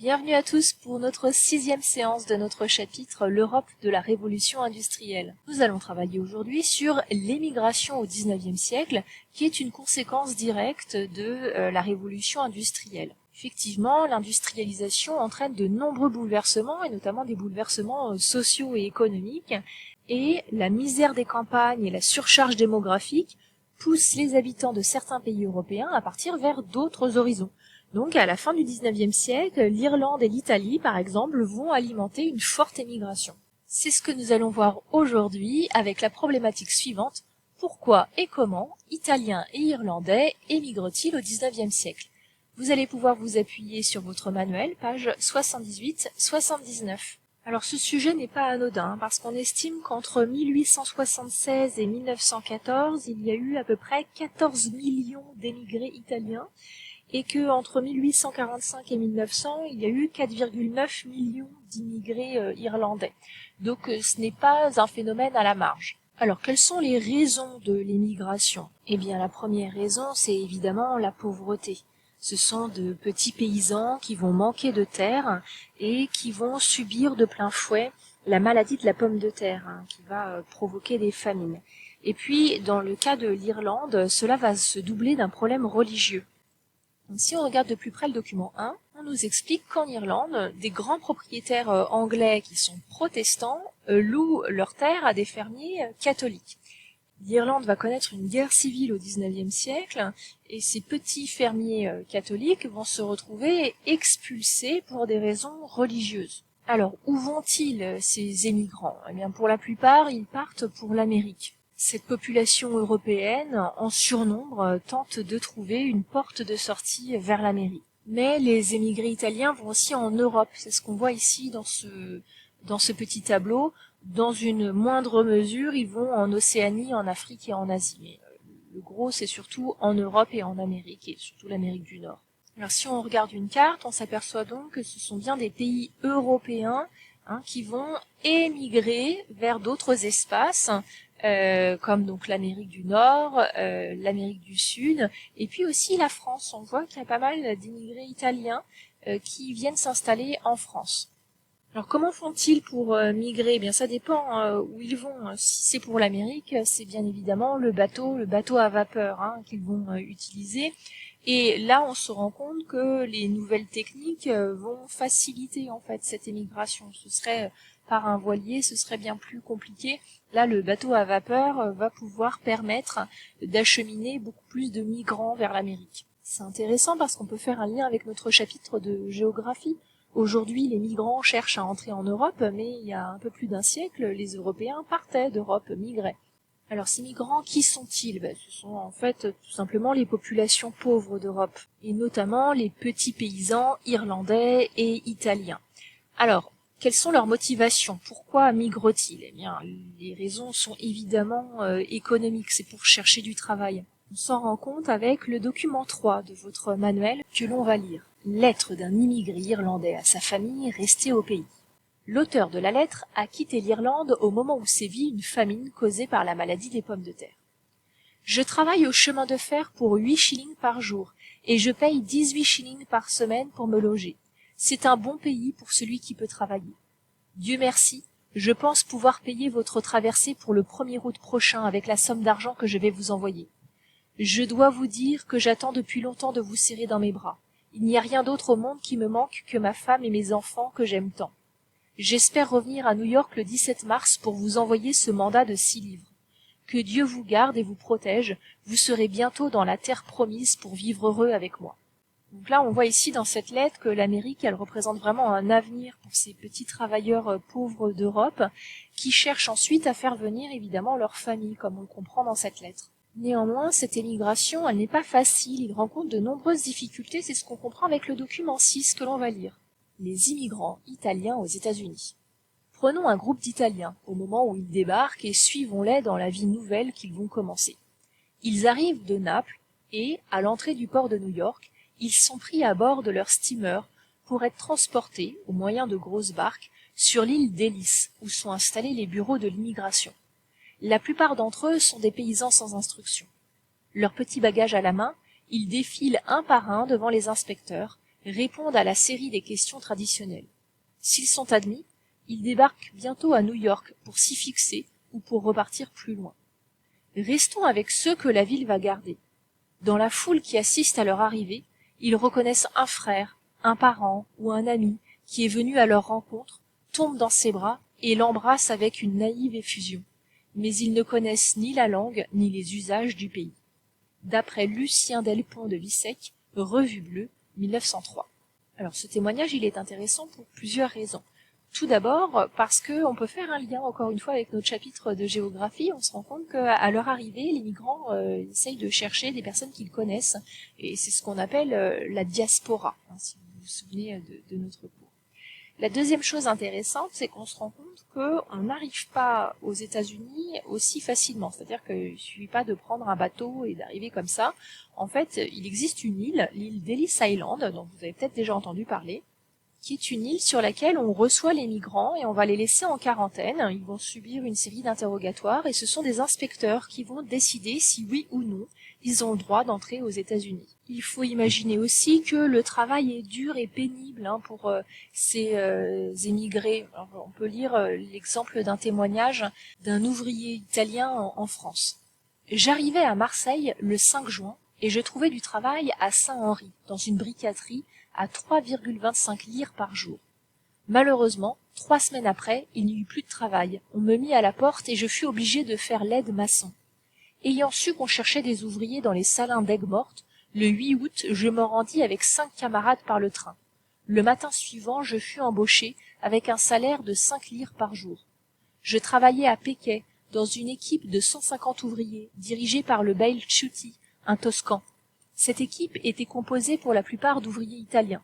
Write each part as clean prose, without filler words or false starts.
Bienvenue à tous pour notre 6e séance de notre chapitre L'Europe de la Révolution industrielle. Nous allons travailler aujourd'hui sur l'émigration au XIXe siècle, qui est une conséquence directe de la Révolution industrielle. Effectivement, l'industrialisation entraîne de nombreux bouleversements, et notamment des bouleversements sociaux et économiques, et la misère des campagnes et la surcharge démographique poussent les habitants de certains pays européens à partir vers d'autres horizons. Donc, à la fin du XIXe siècle, l'Irlande et l'Italie, par exemple, vont alimenter une forte émigration. C'est ce que nous allons voir aujourd'hui avec la problématique suivante. Pourquoi et comment Italiens et Irlandais émigrent-ils au XIXe siècle? Vous allez pouvoir vous appuyer sur votre manuel, page 78-79. Alors, ce sujet n'est pas anodin, parce qu'on estime qu'entre 1876 et 1914, il y a eu à peu près 14 millions d'émigrés italiens, et que entre 1845 et 1900, il y a eu 4,9 millions d'immigrés irlandais. Donc ce n'est pas un phénomène à la marge. Alors, quelles sont les raisons de l'émigration? Eh bien, la première raison, c'est évidemment la pauvreté. Ce sont de petits paysans qui vont manquer de terre et qui vont subir de plein fouet la maladie de la pomme de terre, qui va provoquer des famines. Et puis, dans le cas de l'Irlande, cela va se doubler d'un problème religieux. Donc, si on regarde de plus près le document 1, on nous explique qu'en Irlande, des grands propriétaires anglais qui sont protestants louent leurs terres à des fermiers catholiques. L'Irlande va connaître une guerre civile au XIXe siècle et ces petits fermiers catholiques vont se retrouver expulsés pour des raisons religieuses. Alors, où vont-ils ces émigrants? Eh bien, pour la plupart, ils partent pour l'Amérique. Cette population européenne, en surnombre, tente de trouver une porte de sortie vers l'Amérique. Mais les émigrés italiens vont aussi en Europe, c'est ce qu'on voit ici dans ce petit tableau. Dans une moindre mesure, ils vont en Océanie, en Afrique et en Asie. Mais le gros, c'est surtout en Europe et en Amérique, et surtout l'Amérique du Nord. Alors si on regarde une carte, on s'aperçoit donc que ce sont bien des pays européens qui vont émigrer vers d'autres espaces, comme donc l'Amérique du Nord, l'Amérique du Sud, et puis aussi la France. On voit qu'il y a pas mal d'immigrés italiens qui viennent s'installer en France. Alors comment font-ils pour migrer? Eh bien ça dépend où ils vont. Si c'est pour l'Amérique, c'est bien évidemment le bateau à vapeur qu'ils vont utiliser. Et là, on se rend compte que les nouvelles techniques vont faciliter en fait cette émigration. Ce serait par un voilier, ce serait bien plus compliqué. Là, le bateau à vapeur va pouvoir permettre d'acheminer beaucoup plus de migrants vers l'Amérique. C'est intéressant parce qu'on peut faire un lien avec notre chapitre de géographie. Aujourd'hui, les migrants cherchent à entrer en Europe, mais il y a un peu plus d'un siècle, les Européens partaient d'Europe, migraient. Alors ces migrants, qui sont-ils? Ce sont en fait tout simplement les populations pauvres d'Europe, et notamment les petits paysans irlandais et italiens. Alors, quelles sont leurs motivations? Pourquoi migrent-ils? Eh bien, les raisons sont évidemment économiques, c'est pour chercher du travail. On s'en rend compte avec le document 3 de votre manuel que l'on va lire. Lettre d'un immigré irlandais à sa famille restée au pays. L'auteur de la lettre a quitté l'Irlande au moment où sévit une famine causée par la maladie des pommes de terre. Je travaille au chemin de fer pour 8 shillings par jour et je paye 18 shillings par semaine pour me loger. C'est un bon pays pour celui qui peut travailler. Dieu merci, je pense pouvoir payer votre traversée pour le 1er août prochain avec la somme d'argent que je vais vous envoyer. Je dois vous dire que j'attends depuis longtemps de vous serrer dans mes bras. Il n'y a rien d'autre au monde qui me manque que ma femme et mes enfants que j'aime tant. J'espère revenir à New York le 17 mars pour vous envoyer ce mandat de 6 livres. Que Dieu vous garde et vous protège, vous serez bientôt dans la terre promise pour vivre heureux avec moi. Donc là, on voit ici dans cette lettre que l'Amérique, elle représente vraiment un avenir pour ces petits travailleurs pauvres d'Europe qui cherchent ensuite à faire venir évidemment leur famille, comme on le comprend dans cette lettre. Néanmoins, cette émigration, elle n'est pas facile, il rencontre de nombreuses difficultés, c'est ce qu'on comprend avec le document 6 que l'on va lire. Les immigrants italiens aux États-Unis. Prenons un groupe d'Italiens, au moment où ils débarquent, et suivons-les dans la vie nouvelle qu'ils vont commencer. Ils arrivent de Naples, et, à l'entrée du port de New York, ils sont pris à bord de leur steamer pour être transportés, au moyen de grosses barques, sur l'île d'Ellis, où sont installés les bureaux de l'immigration. La plupart d'entre eux sont des paysans sans instruction. Leurs petits bagages à la main, ils défilent un par un devant les inspecteurs, répondent à la série des questions traditionnelles. S'ils sont admis, ils débarquent bientôt à New York pour s'y fixer ou pour repartir plus loin. Restons avec ceux que la ville va garder. Dans la foule qui assiste à leur arrivée, ils reconnaissent un frère, un parent ou un ami qui est venu à leur rencontre, tombe dans ses bras et l'embrasse avec une naïve effusion. Mais ils ne connaissent ni la langue ni les usages du pays. D'après Lucien Delpont de Vissec, Revue Bleue, 1903. Alors ce témoignage, il est intéressant pour plusieurs raisons. Tout d'abord parce qu'on peut faire un lien encore une fois avec notre chapitre de géographie. On se rend compte qu'à leur arrivée, les migrants essayent de chercher des personnes qu'ils connaissent, et c'est ce qu'on appelle la diaspora, hein, si vous vous souvenez de notre cours. La deuxième chose intéressante, c'est qu'on se rend compte qu'on n'arrive pas aux États-Unis aussi facilement. C'est-à-dire qu'il ne suffit pas de prendre un bateau et d'arriver comme ça. En fait, il existe une île, l'île d'Ellis Island, dont vous avez peut-être déjà entendu parler, qui est une île sur laquelle on reçoit les migrants et on va les laisser en quarantaine. Ils vont subir une série d'interrogatoires et ce sont des inspecteurs qui vont décider si oui ou non ils ont le droit d'entrer aux États-Unis. Il faut imaginer aussi que le travail est dur et pénible pour ces émigrés. Alors, on peut lire l'exemple d'un témoignage d'un ouvrier italien en France. J'arrivais à Marseille le 5 juin et je trouvais du travail à Saint-Henri, dans une briqueterie, à 3,25 lire par jour. Malheureusement, 3 semaines après, il n'y eut plus de travail. On me mit à la porte et je fus obligé de faire l'aide maçon. Ayant su qu'on cherchait des ouvriers dans les salins d'Aigues-Mortes, le 8 août, je me rendis avec 5 camarades par le train. Le matin suivant, je fus embauché avec un salaire de 5 lires par jour. Je travaillais à Péquet, dans une équipe de 150 ouvriers, dirigée par le bail Ciuti, un Toscan. Cette équipe était composée pour la plupart d'ouvriers italiens.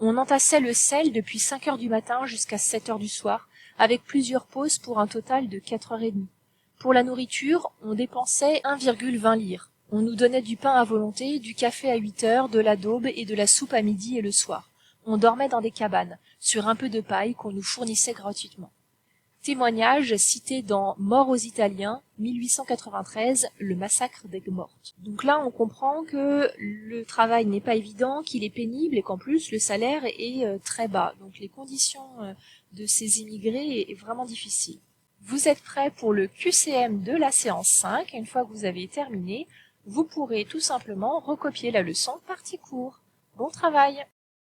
On entassait le sel depuis 5 heures du matin jusqu'à 7 heures du soir, avec plusieurs pauses pour un total de 4 heures et demie. Pour la nourriture, on dépensait 1,20 lire. On nous donnait du pain à volonté, du café à 8 heures, de la daube et de la soupe à midi et le soir. On dormait dans des cabanes, sur un peu de paille qu'on nous fournissait gratuitement. Témoignage cité dans Mort aux Italiens, 1893, le massacre d'Aigues-Mortes. Donc là, on comprend que le travail n'est pas évident, qu'il est pénible et qu'en plus, le salaire est très bas. Donc les conditions de ces immigrés est vraiment difficiles. Vous êtes prêts pour le QCM de la séance 5. Une fois que vous avez terminé, vous pourrez tout simplement recopier la leçon partie cours. Bon travail!